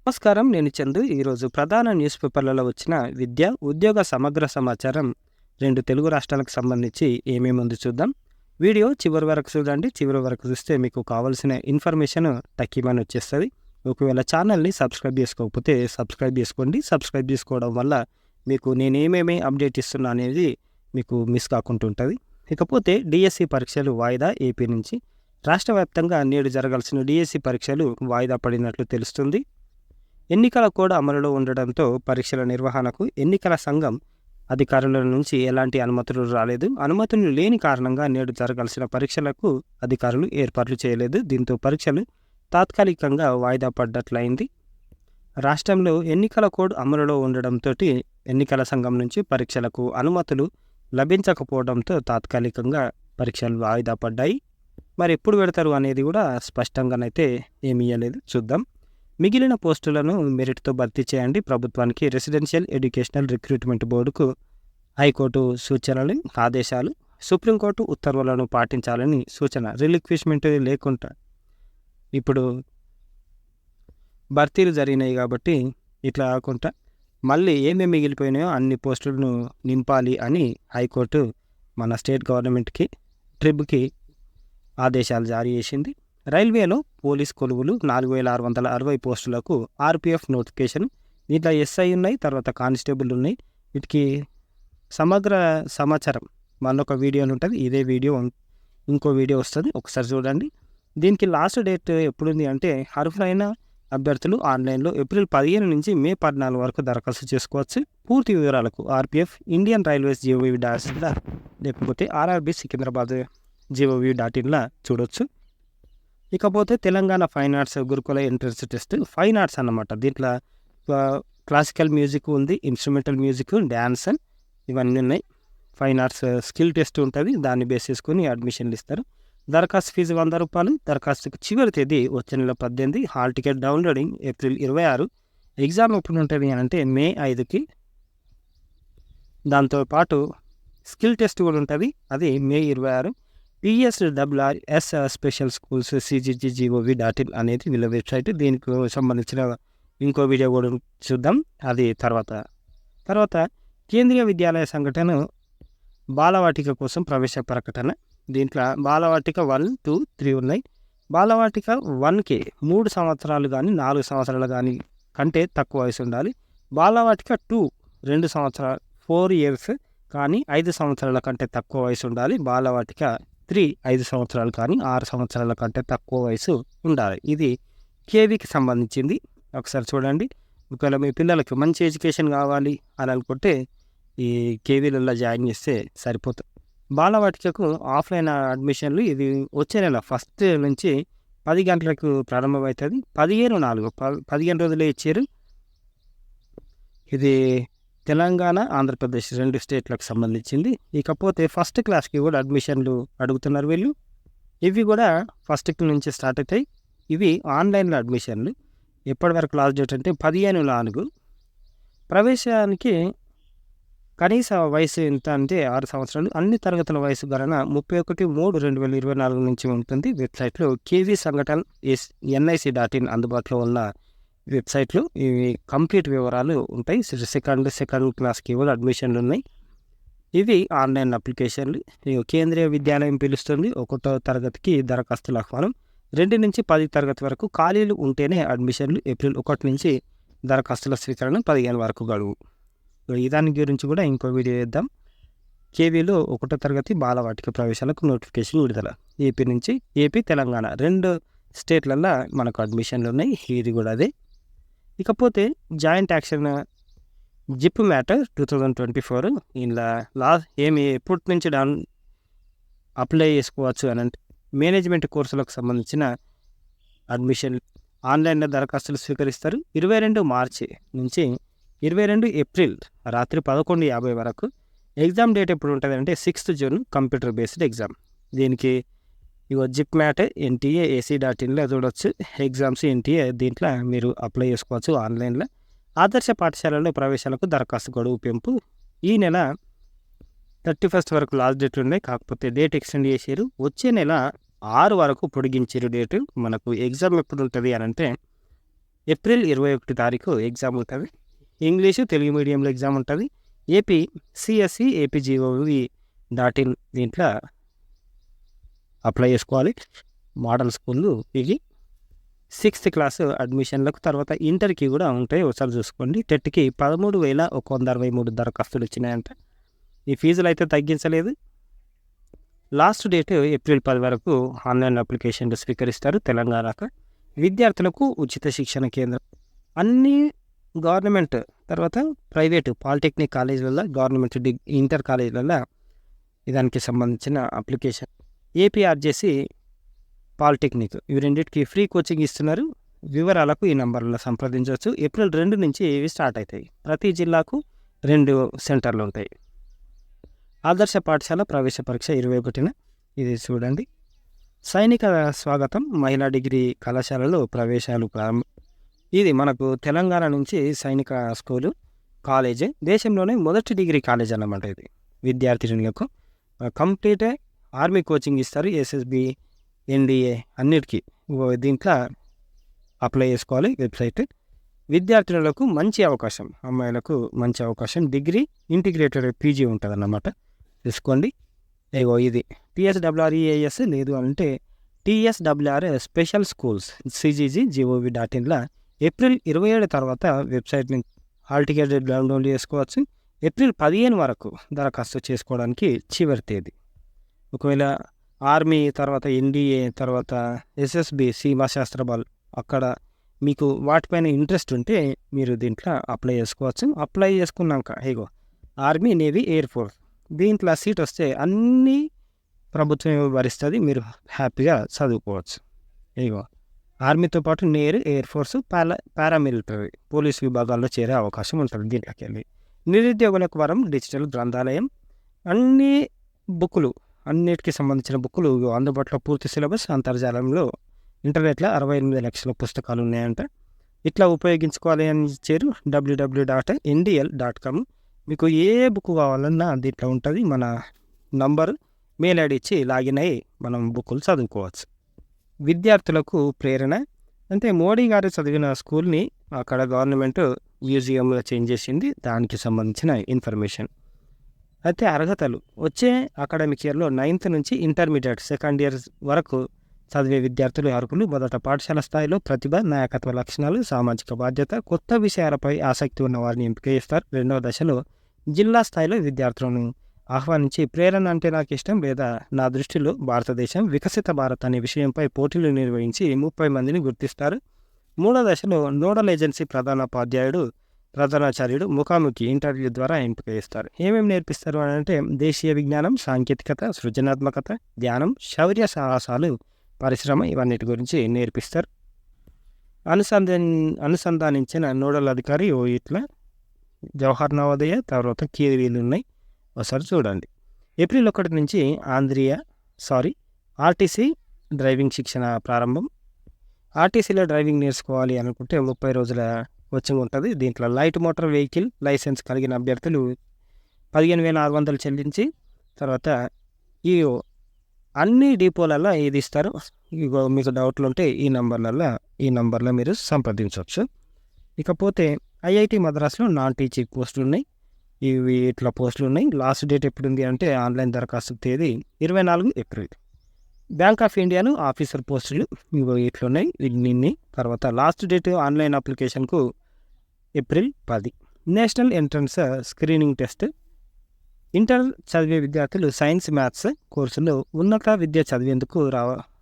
నమస్కారం. నేను చందు. ఈరోజు ప్రధాన న్యూస్ పేపర్లలో వచ్చిన విద్య, ఉద్యోగ సమగ్ర సమాచారం 2 తెలుగు రాష్ట్రాలకు సంబంధించి ఏమేముంది చూద్దాం. వీడియో చివరి వరకు చూడండి. చివరి వరకు చూస్తే మీకు కావాల్సిన ఇన్ఫర్మేషన్ టక్కిమని వచ్చేస్తది. ఒకవేళ ఛానల్‌ని సబ్స్క్రైబ్ చేసుకోకపోతే సబ్స్క్రైబ్ చేసుకోండి. సబ్స్క్రైబ్ చేసుకోవడం వల్ల మీకు నేనేమేమి అప్డేట్ ఇస్తున్నా అనేది మీకు మిస్ కాకుండా ఉంటది. ఇకపోతే డీఎస్సీ పరీక్షలు వాయిదా ఏపీ నుంచి. రాష్ట్ర వ్యాప్తంగా నేడు జరగాల్సిన డీఎస్సీ పరీక్షలు వాయిదా పడినట్లు తెలుస్తుంది. ఎన్నికల కోడ్ అమలులో ఉండడంతో పరీక్షల నిర్వహణకు ఎన్నికల సంఘం అధికారుల నుంచి ఎలాంటి అనుమతులు రాలేదు. అనుమతులు లేని కారణంగా నేడు జరగాల్సిన పరీక్షలకు అధికారులు ఏర్పాట్లు చేయలేదు. దీంతో పరీక్షలు తాత్కాలికంగా వాయిదా పడ్డట్లయింది. రాష్ట్రంలో ఎన్నికల కోడ్ అమలులో ఉండడంతో ఎన్నికల సంఘం నుంచి పరీక్షలకు అనుమతులు లభించకపోవడంతో తాత్కాలికంగా పరీక్షలు వాయిదా పడ్డాయి. మరి ఎప్పుడు పెడతారు అనేది కూడా స్పష్టంగానైతే ఏమీ ఇయ్యలేదు. చూద్దాం. మిగిలిన పోస్టులను మెరిట్‌తో భర్తీ చేయండి. ప్రభుత్వానికి రెసిడెన్షియల్ ఎడ్యుకేషనల్ రిక్రూట్మెంట్ బోర్డుకు హైకోర్టు సూచనలు, ఆదేశాలు. సుప్రీంకోర్టు ఉత్తర్వులను పాటించాలని సూచన. రిలిక్విష్మెంట్ లేకుండా ఇప్పుడు భర్తీలు జరిగినాయి కాబట్టి ఇట్లా కాకుండా మళ్ళీ ఏమేమి మిగిలిపోయినాయో అన్ని పోస్టులను నింపాలి అని హైకోర్టు మన స్టేట్ గవర్నమెంట్‌కి, ట్రిబ్‌కి ఆదేశాలు జారీ చేసింది. రైల్వేలో పోలీస్ కొలువులు 4660 పోస్టులకు ఆర్‌పీఎఫ్ నోటిఫికేషన్. దీంట్లో ఎస్ఐ ఉన్నాయి, తర్వాత కానిస్టేబుల్ ఉన్నాయి. వీటికి సమగ్ర సమాచారం మళ్ళొక వీడియో ఉంటుంది. ఇదే వీడియో ఇంకో వీడియో వస్తుంది, ఒకసారి చూడండి. దీనికి లాస్ట్ డేట్ ఎప్పుడుంది అంటే అర్హులైన అభ్యర్థులు ఆన్లైన్లో ఏప్రిల్ 15 నుంచి మే 14 వరకు దరఖాస్తు చేసుకోవచ్చు. పూర్తి వివరాలకు ఆర్‌పీఎఫ్, ఇండియన్ రైల్వేస్ GOV.in లేకపోతే ఆర్ఆర్‌బీ సికింద్రాబాద్ GOV.inలో చూడొచ్చు. ఇకపోతే తెలంగాణ ఫైన్ ఆర్ట్స్ గురుకుల ఎంట్రన్స్ టెస్ట్. ఫైన్ ఆర్ట్స్ అన్నమాట. దీంట్లో క్లాసికల్ మ్యూజిక్ ఉంది, ఇన్స్ట్రుమెంటల్ మ్యూజిక్, డ్యాన్స్ ఇవన్నీ ఉన్నాయి. ఫైన్ ఆర్ట్స్ స్కిల్ టెస్ట్ ఉంటుంది. దాన్ని బేస్ చేసుకొని అడ్మిషన్లు ఇస్తారు. దరఖాస్తు ఫీజు ₹100. దరఖాస్తుకు చివరి తేదీ వచ్చే నెల 18. Hall ticket downloading April 26. Exam ఎప్పుడు ఉంటుంది అని అంటే మే 5కి. దాంతోపాటు స్కిల్ టెస్ట్ కూడా ఉంటుంది, అది మే 26. PSRRS స్పెషల్ స్కూల్స్ CGG.gov.in అనేది వీళ్ళ వెబ్సైట్. దీనికి సంబంధించిన ఇంకో వీడియో కూడా చూద్దాం, అది తర్వాత కేంద్రీయ విద్యాలయ సంఘటన బాలవాటిక కోసం ప్రవేశ ప్రకటన. దీంట్లో బాలవాటిక 1, 2, 3 ఉన్నాయి. బాలవాటిక 1కి 3 సంవత్సరాలు కానీ 4 సంవత్సరాలు కానీ కంటే తక్కువ వయసు ఉండాలి. బాలవాటిక 2 2 సంవత్సరాలు 4 ఇయర్స్ కానీ 5 సంవత్సరాల కంటే తక్కువ వయసు ఉండాలి. బాలవాటిక 3 5 సంవత్సరాలు కానీ 6 సంవత్సరాల కంటే తక్కువ వయసు ఉండాలి. ఇది కేవీకి సంబంధించింది. ఒకసారి చూడండి. ఒకవేళ మీ పిల్లలకి మంచి ఎడ్యుకేషన్ కావాలి అని అనుకుంటే ఈ కేవీలలో జాయిన్ చేస్తే సరిపోతుంది. బాలవాటికకు ఆఫ్లైన్ అడ్మిషన్లు ఇది వచ్చే నెల 1 నుంచి 10 గంటలకు ప్రారంభమవుతుంది. 15 రోజులే ఇచ్చారు. ఇది తెలంగాణ, ఆంధ్రప్రదేశ్ 2 స్టేట్లకు సంబంధించింది. ఇకపోతే ఫస్ట్ క్లాస్కి కూడా అడ్మిషన్లు అడుగుతున్నారు వీళ్ళు. ఇవి కూడా ఫస్ట్ నుంచి స్టార్ట్ అవుతాయి. ఇవి ఆన్లైన్లో అడ్మిషన్లు. ఎప్పటి వరకు లాస్ట్ డేట్ అంటే 15/4. ప్రవేశానికి కనీస వయసు ఎంత అంటే 6 సంవత్సరాలు. అన్ని తరగతుల వయసు గణన 31/3/2024 నుంచి ఉంటుంది. వెబ్సైట్లో కేవీ సంఘటన NIC.in అందుబాటులో ఉన్న వెబ్సైట్లో ఇవి కంప్లీట్ వివరాలు ఉంటాయి. సెకండ్ క్లాస్కి కూడా అడ్మిషన్లు ఉన్నాయి. ఇవి ఆన్లైన్ అప్లికేషన్లు. కేంద్రీయ విద్యాలయం పిలుస్తుంది. 1వ తరగతికి దరఖాస్తుల ఆహ్వానం. 2 నుంచి 10 తరగతి వరకు ఖాళీలు ఉంటేనే అడ్మిషన్లు. ఏప్రిల్ 1 నుంచి దరఖాస్తుల స్వీకరణ, 15 వరకు గడువు. దాని గురించి కూడా ఇంకో వీడియో చేద్దాం. కేవీలో 1వ తరగతి బాలవాటిక ప్రవేశాలకు నోటిఫికేషన్ విడుదల. ఏపీ, తెలంగాణ 2 స్టేట్లలో మనకు అడ్మిషన్లు ఉన్నాయి. ఇది కూడా అదే. ఇకపోతే జాయింట్ యాక్షన్ జిప్ మ్యాటర్ 2024 ఇలా ఎప్పటి నుంచి అప్లై చేసుకోవచ్చు అని అంటే మేనేజ్మెంట్ కోర్సులకు సంబంధించిన అడ్మిషన్ ఆన్లైన్లో దరఖాస్తులు స్వీకరిస్తారు. 22 మార్చి నుంచి 22 ఏప్రిల్ రాత్రి 11:50 వరకు. ఎగ్జామ్ డేట్ ఎప్పుడు ఉంటుంది అంటే 6 జూన్ కంప్యూటర్ బేస్డ్ ఎగ్జామ్. దీనికి జిప్ మ్యాట్ NTA AC.inలో చూడవచ్చు. ఎగ్జామ్స్ NTA దీంట్లో మీరు అప్లై చేసుకోవచ్చు ఆన్లైన్లో. ఆదర్శ పాఠశాలలో ప్రవేశాలకు దరఖాస్తు గడువు పెంపు. ఈ నెల 31 వరకు లాస్ట్ డేట్ ఉన్నాయి, కాకపోతే డేట్ ఎక్స్టెండ్ చేశారు. వచ్చే నెల 6 వరకు పొడిగించారు డేటు. మనకు ఎగ్జామ్ ఎప్పుడు ఉంటుంది అని అంటే ఏప్రిల్ 21 తారీఖు ఎగ్జామ్ ఉంటుంది. ఇంగ్లీషు, తెలుగు మీడియంలో ఎగ్జామ్ ఉంటుంది. ఏపీ సిఎస్సి ఏపీజీఓవి.ఇన్ దీంట్లో అప్లై చేసుకోవాలి. మోడల్ స్కూళ్ళు ఇవి. 6th క్లాస్ అడ్మిషన్లకు తర్వాత ఇంటర్కి కూడా ఉంటాయి, ఒకసారి చూసుకోండి. టెట్కి 13,163 దరఖాస్తులు వచ్చినాయంట. ఈ ఫీజులు అయితే తగ్గించలేదు. లాస్ట్ డేట్ ఏప్రిల్ 10 వరకు ఆన్లైన్ అప్లికేషన్లు స్వీకరిస్తారు తెలంగాణకు. విద్యార్థులకు ఉచిత శిక్షణ కేంద్రం అన్ని గవర్నమెంట్ తర్వాత ప్రైవేటు పాలిటెక్నిక్ కాలేజీలలో, గవర్నమెంట్ ఇంటర్ కాలేజీలలో దానికి సంబంధించిన అప్లికేషన్. ఏపీఆర్జేసి పాలిటెక్నిక్ ఇవి రెండింటికి ఫ్రీ కోచింగ్ ఇస్తున్నారు. వివరాలకు ఈ నంబర్లో సంప్రదించవచ్చు. ఏప్రిల్ 2 నుంచి ఇవి స్టార్ట్ అవుతాయి. ప్రతి జిల్లాకు 2 సెంటర్లు ఉంటాయి. ఆదర్శ పాఠశాల ప్రవేశ పరీక్ష 21న ఇది చూడండి. సైనిక స్వాగతం మహిళా డిగ్రీ కళాశాలలో ప్రవేశాలు ప్రారంభం. ఇది మనకు తెలంగాణ నుంచి సైనిక స్కూలు కాలేజీ, దేశంలోనే మొదటి డిగ్రీ కాలేజ్ అన్నమాట. ఇది విద్యార్థినులకు కంప్లీట్ ఆర్మీ కోచింగ్ ఇస్తారు. ఎస్ఎస్బి, ఎన్డీఏ అన్నిటికీ దీంట్లో అప్లై చేసుకోవాలి. వెబ్సైట్ విద్యార్థినులకు మంచి అవకాశం, అమ్మాయిలకు మంచి అవకాశం. డిగ్రీ ఇంటిగ్రేటెడ్ పీజీ ఉంటుంది అన్నమాట. తీసుకోండి. ఇది TSWREAS లేదు అంటే TSWR స్పెషల్ స్కూల్స్ CGG.gov.inలో ఏప్రిల్ 27 తర్వాత వెబ్సైట్ నుంచి హాల్ టికెట్ డౌన్లోడ్ చేసుకోవచ్చు. ఏప్రిల్ 15 వరకు దరఖాస్తు చేసుకోవడానికి చివరి తేదీ. ఒకవేళ ఆర్మీ తర్వాత ఎన్డీఏ తర్వాత ఎస్ఎస్బి సీమాశాస్త్ర బల్ అక్కడ మీకు వాటిపైన ఇంట్రెస్ట్ ఉంటే మీరు దీంట్లో అప్లై చేసుకోవచ్చు. అప్లై చేసుకున్నాక ఆర్మీ, నేవీ, ఎయిర్ ఫోర్స్ దీంట్లో సీట్ వస్తే అన్నీ ప్రభుత్వం భరిస్తుంది. మీరు హ్యాపీగా చదువుకోవచ్చు. ఆర్మీతో పాటు ఎయిర్ ఫోర్సు, పారామిలిటరీ, పోలీస్ విభాగాల్లో చేరే అవకాశం ఉంటుంది. దీంట్లోకి వెళ్ళి నిరుద్యోగులకు వరం డిజిటల్ గ్రంథాలయం, అన్ని బుక్కులు అన్నిటికీ సంబంధించిన బుక్కులు అందుబాటులో, పూర్తి సిలబస్ అంతర్జాలంలో ఇంటర్నెట్లో 68 లక్షల పుస్తకాలు ఉన్నాయంట. ఇట్లా ఉపయోగించుకోవాలి అని చేరు www.ndl.com. మీకు ఏ బుక్ కావాలన్నా దీంట్లో ఉంటుంది. మన నంబరు, మెయిల్ ఐడి ఇచ్చి లాగిన్ అయ్యి మనం బుక్కులు చదువుకోవచ్చు. విద్యార్థులకు ప్రేరణ అంటే మోడీ గారు చదివిన స్కూల్ని అక్కడ గవర్నమెంట్ మ్యూజియంగా చేంజ్ చేసింది. దానికి సంబంధించిన ఇన్ఫర్మేషన్. అయితే అర్హతలు వచ్చే అకాడమిక్ ఇయర్లో 9th నుంచి ఇంటర్మీడియట్ సెకండ్ ఇయర్ వరకు చదివే విద్యార్థులు అర్హులు. మొదట పాఠశాల స్థాయిలో ప్రతిభ, నాయకత్వ లక్షణాలు, సామాజిక బాధ్యత, కొత్త విషయాలపై ఆసక్తి ఉన్న వారిని ఎంపిక చేస్తారు. 2వ దశలో జిల్లా స్థాయిలో విద్యార్థులను ఆహ్వానించి ప్రేరణ అంటే నాకు ఇష్టం లేదా నా దృష్టిలో భారతదేశం వికసిత భారత్ అనే విషయంపై పోటీలు నిర్వహించి 30 మందిని గుర్తిస్తారు. 3వ దశలో నోడల్ ఏజెన్సీ ప్రధానోపాధ్యాయుడు, ప్రధానాచార్యుడు ముఖాముఖి ఇంటర్వ్యూ ద్వారా ఎంపిక చేస్తారు. ఏమేమి నేర్పిస్తారు అని అంటే దేశీయ విజ్ఞానం, సాంకేతికత, సృజనాత్మకత, ధ్యానం, శౌర్య సాహసాలు, పరిశ్రమ ఇవన్నిటి గురించి నేర్పిస్తారు. అనుసంధానించిన నోడల్ అధికారి ఇట్లా జవహర్ నవోదయ తర్వాత కీరీలు ఉన్నాయి. ఒకసారి చూడండి. ఏప్రిల్ 1 నుంచి ఆర్టీసీ డ్రైవింగ్ శిక్షణ ప్రారంభం. ఆర్టీసీలో డ్రైవింగ్ నేర్చుకోవాలి అనుకుంటే 30 రోజుల కోచింగ్ ఉంటుంది. దీంట్లో లైట్ మోటార్ వెహికల్ లైసెన్స్ కలిగిన అభ్యర్థులు 15,600 చెల్లించి తర్వాత ఈ అన్ని డిపోలలో ఇది ఇస్తారు. మీకు డౌట్లు ఉంటే ఈ నంబర్లో మీరు సంప్రదించవచ్చు. ఇకపోతే ఐఐటి మద్రాసులో నాన్ టీచింగ్ పోస్టులు ఉన్నాయి. ఇవి ఇట్లా పోస్టులు ఉన్నాయి. లాస్ట్ డేట్ ఎప్పుడు ఉంది అంటే ఆన్లైన్ దరఖాస్తు తేదీ 24 ఏప్రిల్. బ్యాంక్ ఆఫ్ ఇండియాను ఆఫీసర్ పోస్టులు ఇట్లున్నాయి. ఇన్ని తర్వాత లాస్ట్ డేట్ ఆన్లైన్ అప్లికేషన్కు April 10. National entrance screening test. Inter చదివే విద్యార్థులు సైన్స్, మ్యాథ్స్ కోర్సులో ఉన్నత విద్య చదివేందుకు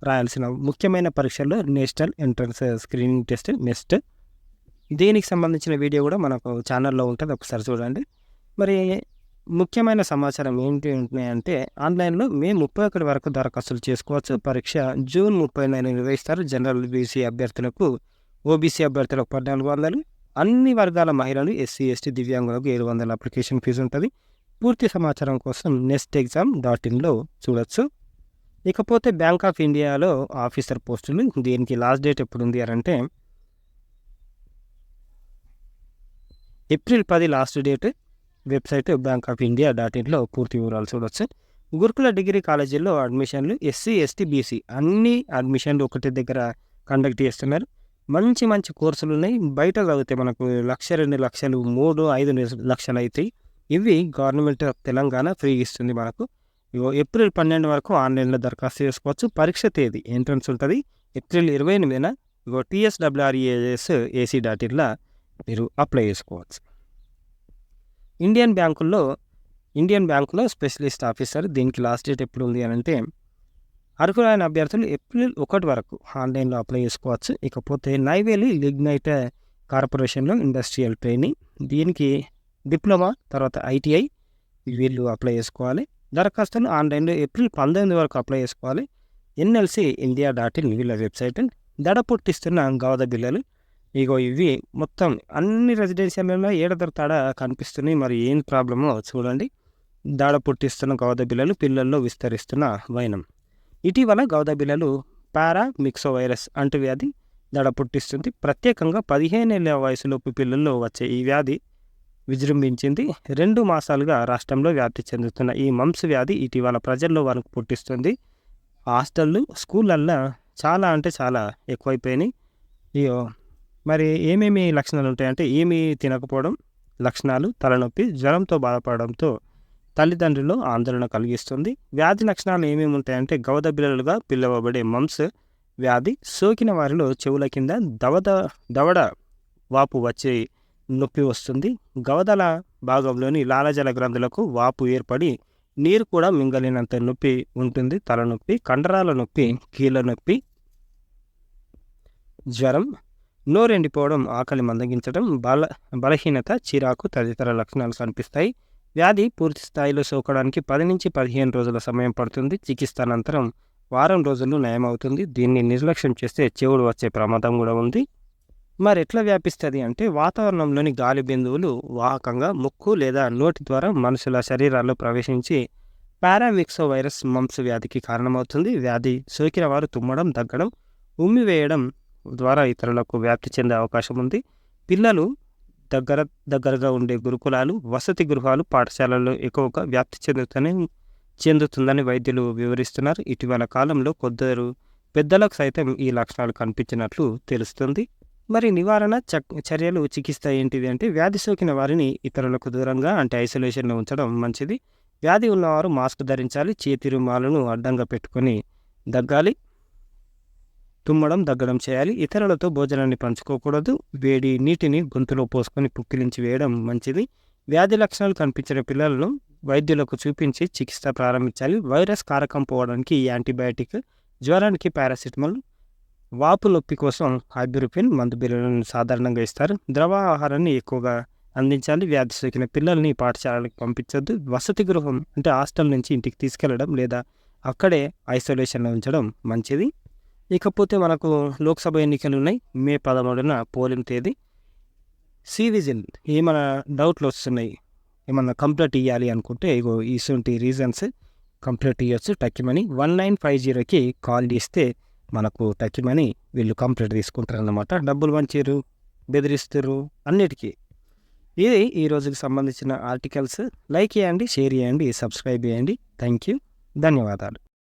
రాయాల్సిన ముఖ్యమైన పరీక్షల్లో national entrance screening test next. దీనికి సంబంధించిన వీడియో కూడా మనకు ఛానల్లో ఉంటుంది, ఒకసారి చూడండి. మరి ముఖ్యమైన సమాచారం ఏంటి ఉంటున్నాయంటే ఆన్లైన్లో మే 31 వరకు దరఖాస్తులు చేసుకోవచ్చు. పరీక్ష జూన్ 30న నిర్వహిస్తారు. జనరల్ బీసీ అభ్యర్థులకు, ఓబీసీ అభ్యర్థులకు 1400, అన్ని వర్గాల మహిళలు, ఎస్సీ ఎస్టీ దివ్యాంగులకు 700 అప్లికేషన్ ఫీజు ఉంటుంది. పూర్తి సమాచారం కోసం nestexam.inలో చూడొచ్చు. ఇకపోతే బ్యాంక్ ఆఫ్ ఇండియాలో ఆఫీసర్ పోస్టులు. దీనికి లాస్ట్ డేట్ ఎప్పుడు ఉంది అంటే ఏప్రిల్ 10 లాస్ట్ డేట్. వెబ్సైట్ bankofindia.inలో పూర్తి వివరాలు చూడవచ్చు. గురుకుల డిగ్రీ కాలేజీల్లో అడ్మిషన్లు ఎస్సీ ఎస్టీ బీసీ అన్ని అడ్మిషన్లు ఒకటి దగ్గర కండక్ట్ చేస్తున్నారు. మంచి మంచి కోర్సులు ఉన్నాయి. బయట చదివితే మనకు 1,00,000, 2,00,000, 3, 5 లక్షలు అవుతాయి. ఇవి గవర్నమెంట్ ఆఫ్ తెలంగాణ ఫ్రీ ఇస్తుంది మనకు. ఇగో ఏప్రిల్ 12 వరకు ఆన్లైన్లో దరఖాస్తు చేసుకోవచ్చు. పరీక్ష తేదీ ఎంట్రన్స్ ఉంటుంది ఏప్రిల్ 28న. ఇగో TSWREAS.AC.inలో మీరు అప్లై చేసుకోవచ్చు. ఇండియన్ బ్యాంకులో స్పెషలిస్ట్ ఆఫీసర్, దీనికి లాస్ట్ డేట్ ఎప్పుడు ఉంది అని అంటే అర్హులైన అభ్యర్థులు ఏప్రిల్ 1 వరకు ఆన్లైన్లో అప్లై చేసుకోవచ్చు. ఇకపోతే నైవేలి లిగ్నైట్ కార్పొరేషన్లో ఇండస్ట్రియల్ ట్రైనింగ్, దీనికి డిప్లొమా తర్వాత ITI వీళ్ళు అప్లై చేసుకోవాలి. దరఖాస్తులు ఆన్లైన్లో ఏప్రిల్ 19 వరకు అప్లై చేసుకోవాలి. NLC.India.in వీళ్ళ వెబ్సైట్. దడ పుట్టిస్తున్న గవద బిల్లలు, ఇగో ఇవి మొత్తం అన్ని రెసిడెన్షియల్లో ఏడదర కనిపిస్తున్నాయి. మరి ఏం ప్రాబ్లమో చూడండి. దడ పుట్టిస్తున్న గవద బిల్లలు, పిల్లల్లో విస్తరిస్తున్న వైనం. ఇటీవల గవద బిల్లలు పారామిక్సోవైరస్ అంటువ్యాధి దడ పుట్టిస్తుంది. ప్రత్యేకంగా 15 ఏళ్ల వయసులోపు పిల్లల్లో వచ్చే ఈ వ్యాధి విజృంభించింది. 2 మాసాలుగా రాష్ట్రంలో వ్యాప్తి చెందుతున్న ఈ మంప్స్ వ్యాధి ఇటీవల ప్రజల్లో వణుకు పుట్టిస్తుంది. హాస్టళ్ళు, స్కూళ్ళల్లో చాలా అంటే చాలా ఎక్కువైపోయినాయి. ఇయో మరి ఏమేమి లక్షణాలు ఉంటాయంటే ఏమీ తినకపోవడం లక్షణాలు, తలనొప్పి, జ్వరంతో బాధపడడంతో తల్లిదండ్రుల్లో ఆందోళన కలిగిస్తుంది. వ్యాధి లక్షణాలు ఏమేమి ఉంటాయంటే గవద బిల్లలుగా పిలువబడే మంప్స్ వ్యాధి సోకిన వారిలో చెవుల కింద దవడ వాపు వచ్చే నొప్పి వస్తుంది. గవదల భాగంలోని లాలజల గ్రంథులకు వాపు ఏర్పడి నీరు కూడా మింగలినంత నొప్పి ఉంటుంది. తలనొప్పి, కండరాల నొప్పి, కీళ్ళ నొప్పి, జ్వరం, నోరెండిపోవడం, ఆకలి మందగించడం, బలహీనత, చిరాకు తదితర లక్షణాలు కనిపిస్తాయి. వ్యాధి పూర్తి స్థాయిలో సోకడానికి 10 నుంచి 15 రోజుల సమయం పడుతుంది. చికిత్స అనంతరం వారం రోజుల్లో నయమవుతుంది. దీన్ని నిర్లక్ష్యం చేస్తే చెవుడు వచ్చే ప్రమాదం కూడా ఉంది. మరి ఎట్లా వ్యాపిస్తుంది అంటే వాతావరణంలోని గాలి బిందువులు వాహకంగా ముక్కు లేదా నోటి ద్వారా మనుషుల శరీరాల్లో ప్రవేశించి పారామిక్సోవైరస్ మంప్స్ వ్యాధికి కారణమవుతుంది. వ్యాధి సోకిన వారు తుమ్మడం, దగ్గడం, ఉమ్మివేయడం ద్వారా ఇతరులకు వ్యాప్తి చెందే అవకాశం ఉంది. పిల్లలు దగ్గరగా ఉండే గురుకులాలు, వసతి గృహాలు, పాఠశాలల్లో ఎక్కువగా వ్యాప్తి చెందుతుందని వైద్యులు వివరిస్తున్నారు. ఇటీవల కాలంలో కొందరు పెద్దలకు సైతం ఈ లక్షణాలు కనిపించినట్లు తెలుస్తుంది. మరి నివారణ చర్యలు, చికిత్స ఏంటిది అంటే వ్యాధి సోకిన వారిని ఇతరులకు దూరంగా అంటే ఐసోలేషన్లో ఉంచడం మంచిది. వ్యాధి ఉన్నవారు మాస్క్ ధరించాలి. చేతి రుమాలను అడ్డంగా పెట్టుకొని దగ్గాలి, తుమ్మడం, దగ్గడం చేయాలి. ఇతరులతో భోజనాన్ని పంచుకోకూడదు. వేడి నీటిని గొంతులో పోసుకొని పుక్కిలించి వేయడం మంచిది. వ్యాధి లక్షణాలు కనిపించిన పిల్లలను వైద్యులకు చూపించి చికిత్స ప్రారంభించాలి. వైరస్ కారకం పోవడానికి యాంటీబయాటిక్, జ్వరానికి పారాసిటమాల్, వాపు నొప్పి కోసం ఐబ్యూప్రోఫెన్ మందు బిళ్ళలను సాధారణంగా ఇస్తారు. ద్రవ ఆహారాన్ని ఎక్కువగా అందించాలి. వ్యాధి సోకిన పిల్లల్ని పాఠశాలలకు పంపించొద్దు. వసతి గృహం అంటే హాస్టల్ నుంచి ఇంటికి తీసుకెళ్లడం లేదా అక్కడే ఐసోలేషన్లో ఉంచడం మంచిది. ఇకపోతే మనకు లోక్సభ ఎన్నికలు ఉన్నాయి. మే 13న పోలింగ్ తేదీ. సివిజిల్ ఏమైనా డౌట్లు వస్తున్నాయి, ఏమన్నా కంప్లైంట్ ఇవ్వాలి అనుకుంటే ఇగో ఇటువంటి రీజన్స్ కంప్లైంట్ ఇవ్వచ్చు. టక్కిమని 1950కి కాల్ చేస్తే మనకు టక్కిమని వీళ్ళు కంప్లైంట్ తీసుకుంటారు అన్నమాట. డబ్బులు మంచిరు, బెదిరిస్తారు అన్నిటికీ. ఇది ఈ రోజుకి సంబంధించిన ఆర్టికల్స్. లైక్ చేయండి, షేర్ చేయండి, సబ్స్క్రైబ్ చేయండి. థ్యాంక్ యూ, ధన్యవాదాలు.